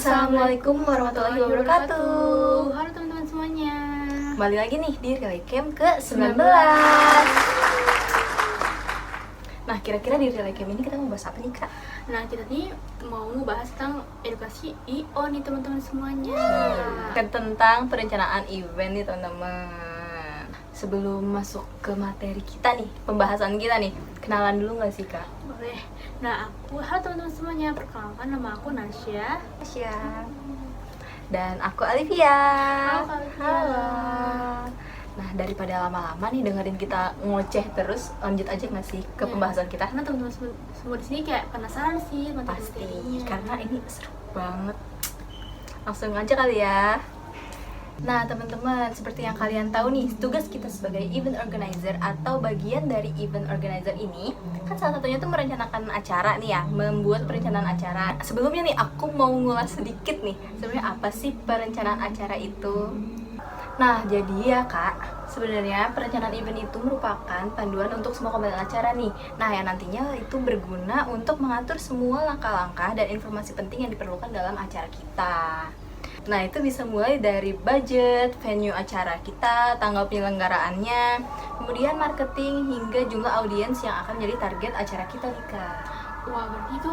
Assalamualaikum warahmatullahi wabarakatuh. Halo teman-teman semuanya. Kembali lagi nih di Relay Camp ke-19. Nah, kira-kira di Relay Camp ini kita mau bahas apa nih, Kak? Nah, kita nih mau bahas tentang edukasi IO nih teman-teman semuanya. Tentang perencanaan event nih, teman-teman. Sebelum masuk ke materi kita nih, pembahasan kita nih, kenalan dulu nggak sih, Kak? Boleh. Nah, halo teman-teman semuanya, perkenalkan nama aku Nasya. Dan aku Alivia. Halo, Kak Alivia. Halo. Nah, daripada lama-lama nih dengerin kita ngoceh terus, lanjut aja nggak sih ke pembahasan kita? Karena teman-teman semua di sini kayak penasaran sih Pasti, materi-materinya. karena ini seru banget. Langsung aja kali ya. Nah, teman-teman, seperti yang kalian tahu nih, tugas kita sebagai event organizer atau bagian dari event organizer ini kan salah satunya tuh merencanakan acara nih ya, membuat perencanaan acara. Sebelumnya nih, aku mau ngulas sedikit nih, sebenarnya apa sih perencanaan acara itu? Nah, jadi ya Kak, sebenarnya perencanaan event itu merupakan panduan untuk semua komponen acara nih. Nah, yang nantinya itu berguna untuk mengatur semua langkah-langkah dan informasi penting yang diperlukan dalam acara kita. Nah, itu bisa mulai dari budget, venue acara kita, tanggal penyelenggaraannya, kemudian marketing, hingga jumlah audiens yang akan menjadi target acara kita nih, Kak. Wah, berarti itu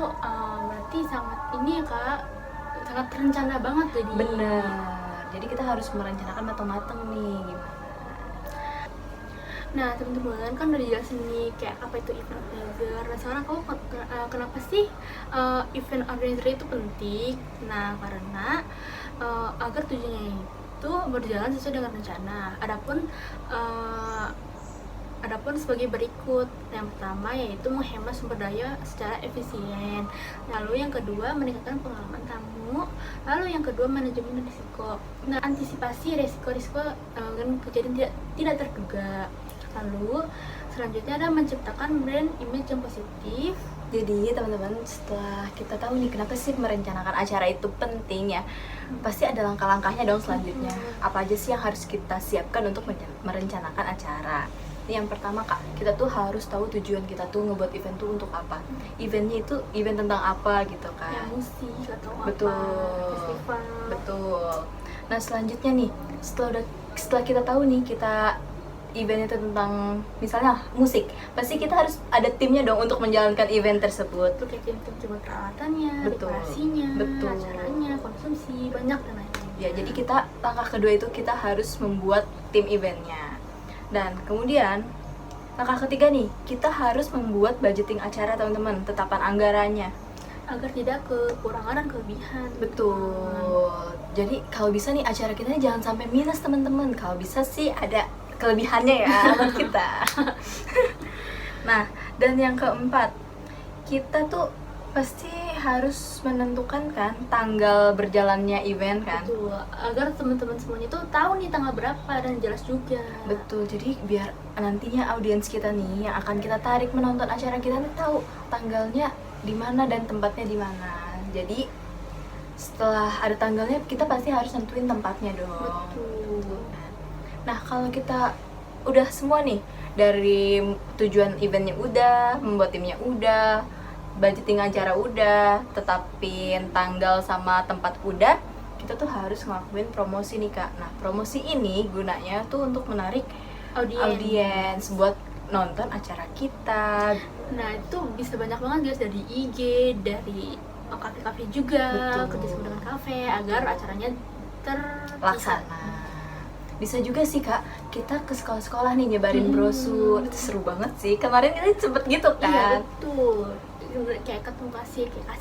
berarti sangat ini ya Kak, sangat terencana banget jadi. Bener, jadi kita harus merencanakan matang-matang nih, gimana? Nah teman-teman kan udah dijelasin nih kayak apa itu event organizer. Nah sekarang kamu kenapa sih event organizer itu penting? Nah karena agar tujuannya itu berjalan sesuai dengan rencana. Adapun sebagai berikut. Yang pertama yaitu menghemat sumber daya secara efisien. Lalu yang kedua meningkatkan pengalaman tamu. Lalu yang kedua manajemen risiko. Nah antisipasi risiko-risiko dan kejadian tidak terduga. Lalu selanjutnya ada menciptakan brand image yang positif. Jadi teman-teman, setelah kita tahu nih kenapa sih merencanakan acara itu penting ya, pasti ada langkah-langkahnya dong selanjutnya. Apa aja sih yang harus kita siapkan untuk merencanakan acara? Yang pertama Kak, kita tuh harus tahu tujuan kita tuh ngebuat event tuh untuk apa. Eventnya itu event tentang apa gitu kan? Ya musik atau Betul. apa, festival. Betul. Nah selanjutnya nih, setelah kita tahu nih kita event itu tentang misalnya musik, pasti kita harus ada timnya dong untuk menjalankan event tersebut. Itu kayak tim cuma peralatannya, Betul. dekorasinya, Betul. acaranya, konsumsi, banyak dan lain-lain. Ya, jadi kita langkah kedua itu kita harus membuat tim eventnya. Dan kemudian langkah ketiga nih, kita harus membuat budgeting acara teman-teman, tetapan anggarannya. Agar tidak kekurangan dan kelebihan. Betul. Jadi kalau bisa nih acara kita ini jangan sampai minus teman-teman. Kalau bisa sih ada kelebihannya ya buat kita. Nah, dan yang keempat, kita tuh pasti harus menentukan kan tanggal berjalannya event kan. Betul, agar teman-teman semuanya tuh tahu nih tanggal berapa dan jelas juga. Betul, jadi biar nantinya audiens kita nih yang akan kita tarik menonton acara kita nih tahu tanggalnya di mana dan tempatnya di mana. Jadi setelah ada tanggalnya kita pasti harus nentuin tempatnya dong. Betul. Nah, kalau kita udah semua nih, dari tujuan eventnya udah, membuat timnya udah, budgeting acara udah, tetapin tanggal sama tempat udah, kita tuh harus ngelakuin promosi nih Kak. Nah, promosi ini gunanya tuh untuk menarik audiens buat nonton acara kita. Nah, itu bisa banyak banget guys, dari IG, dari kafe-kafe juga, Betul. kerjasama dengan kafe agar acaranya Laksana. Bisa juga sih Kak, kita ke sekolah-sekolah nih nyebarin brosur. Itu seru banget sih. Kemarin kita sempet gitu Iya kan. betul. Kayak ketemu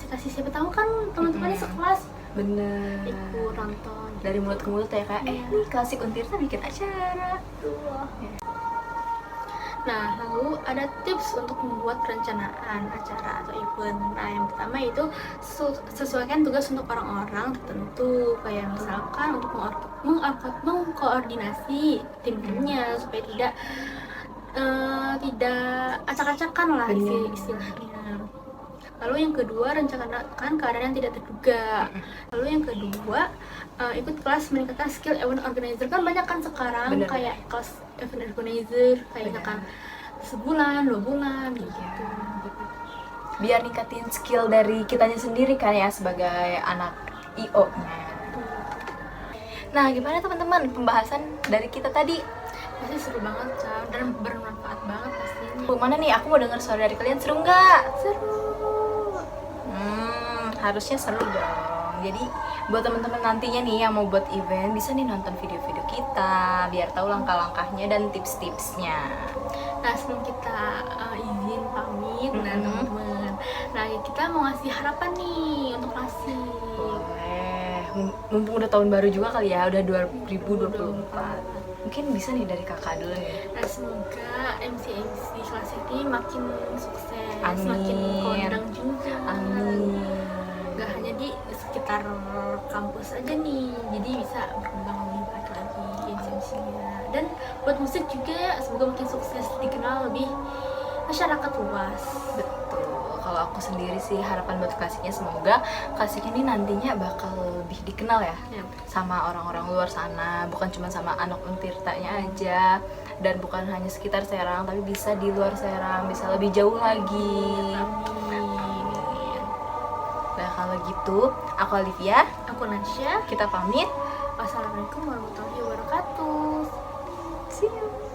kasih siapa tahu kan teman-temannya sekelas Bener. ikut nonton. Dari mulut ke mulut ya Kak, nih Klasik Untirta bikin acara. Nah, lalu ada tips untuk membuat perencanaan acara atau event. Nah, yang pertama itu sesuaikan tugas untuk orang-orang tertentu. Kayak misalkan untuk mengkoordinasi tim-timnya supaya tidak acak-acakan lah istilahnya. Lalu yang kedua, rencanakan keadaan yang tidak terduga. Lalu yang kedua, ikut kelas meningkatkan skill event organizer. Kan banyak kan sekarang kayak kelas event organizer kayak misalkan sebulan, 2 bulan gitu. Biar ningkatin skill dari kitanya sendiri kan ya sebagai anak IO-nya. Nah, gimana teman-teman pembahasan dari kita tadi? Pasti seru banget kan, dan bermanfaat banget pastinya. Mana nih, aku mau dengar suara dari kalian, seru nggak? Seru. Harusnya seru dong. Jadi buat teman-teman nantinya nih yang mau buat event, bisa nih nonton video-video kita biar tahu langkah-langkahnya dan tips-tipsnya. Nah, sebelum kita izin pamit dan teman-teman, nah kita mau ngasih harapan nih untuk kasih. Boleh. Mumpung udah tahun baru juga kali ya, udah 2024. Mungkin bisa nih dari kakak dulu nih. Nah, semoga MC kelas ini makin sukses, Amin. makin kondang juga. Amin. Gak hanya di sekitar kampus aja nih, jadi bisa berkembang lebih baik lagi MC-nya. Dan buat musik juga semoga makin sukses, dikenal lebih masyarakat luas. Betul. Kalau aku sendiri sih harapan buat klasiknya, semoga klasik ini nantinya bakal lebih dikenal ya Ya, sama orang-orang luar sana, bukan cuma sama anak Untirtanya aja, dan bukan hanya sekitar Serang, tapi bisa di luar Serang, bisa lebih jauh lagi. amin. Nah kalau gitu, aku Olivia, Aku Nasya. kita pamit. Wassalamualaikum warahmatullahi wabarakatuh. See you.